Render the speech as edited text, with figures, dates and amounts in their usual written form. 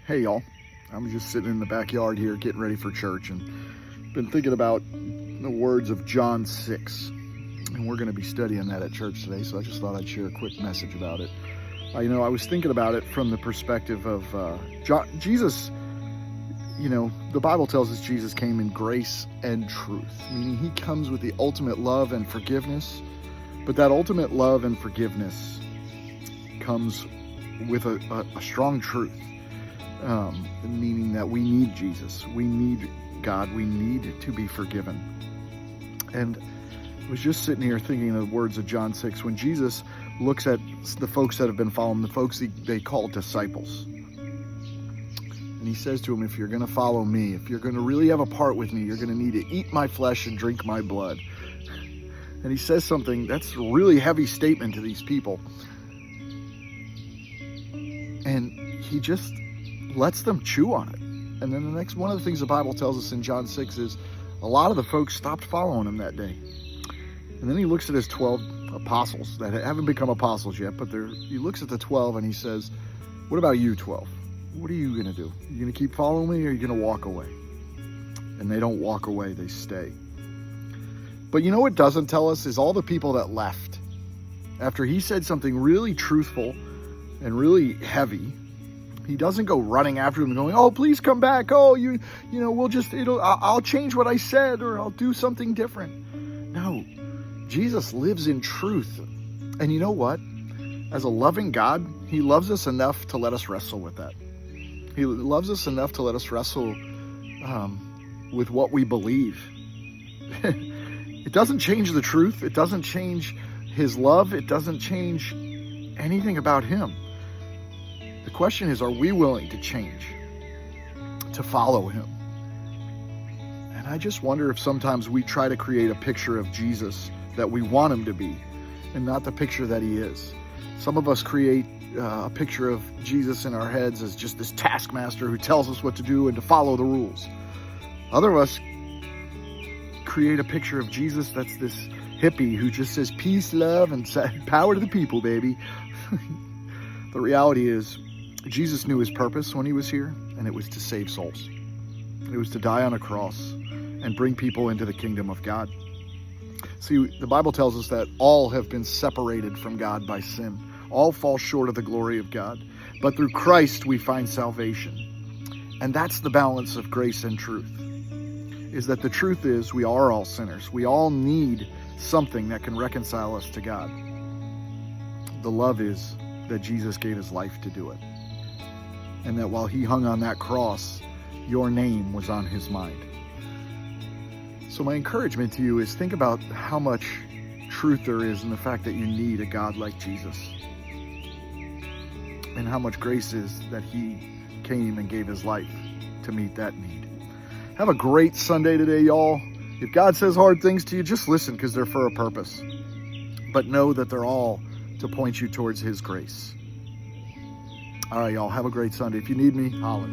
Hey y'all, I'm just sitting in the backyard here getting ready for church and been thinking about the words of John 6. And we're going to be studying that at church today, so I just thought I'd share a quick message about it. I was thinking about it from the perspective of Jesus. The Bible tells us Jesus came in grace and truth, meaning he comes with the ultimate love and forgiveness. But that ultimate love and forgiveness comes with a strong truth. Meaning that we need Jesus, we need God, we need to be forgiven. And I was just sitting here thinking of the words of John 6, when Jesus looks at the folks that have been following, the folks they call disciples. And he says to them, if you're going to follow me, if you're going to really have a part with me, you're going to need to eat my flesh and drink my blood. And he says something that's a really heavy statement to these people. And he just lets them chew on it. And then one of the things the Bible tells us in John 6 is a lot of the folks stopped following him that day. And then he looks at his 12 apostles that haven't become apostles yet, but he looks at the 12 and he says, what about you 12? What are you going to do? Are you going to keep following me, or are you going to walk away? And they don't walk away, they stay. But you know what doesn't tell us is all the people that left. After he said something really truthful and really heavy, he doesn't go running after them going, oh, please come back. Oh, I'll change what I said, or I'll do something different. No, Jesus lives in truth. And you know what? As a loving God, he loves us enough to let us wrestle with that. He loves us enough to let us wrestle with what we believe. It doesn't change the truth. It doesn't change his love. It doesn't change anything about him. The question is, are we willing to change, to follow him? And I just wonder if sometimes we try to create a picture of Jesus that we want him to be, and not the picture that he is. Some of us create a picture of Jesus in our heads as just this taskmaster who tells us what to do and to follow the rules. Other of us create a picture of Jesus that's this hippie who just says peace, love, and power to the people, baby. The reality is, Jesus knew his purpose when he was here, and it was to save souls. It was to die on a cross and bring people into the kingdom of God. See, the Bible tells us that all have been separated from God by sin. All fall short of the glory of God. But through Christ we find salvation. And that's the balance of grace and truth. Is that the truth is we are all sinners. We all need something that can reconcile us to God. The love is that Jesus gave his life to do it. And that while he hung on that cross, your name was on his mind. So my encouragement to you is think about how much truth there is in the fact that you need a God like Jesus. And how much grace is that he came and gave his life to meet that need. Have a great Sunday today, y'all. If God says hard things to you, just listen, because they're for a purpose. But know that they're all to point you towards his grace. All right, y'all, have a great Sunday. If you need me, holler.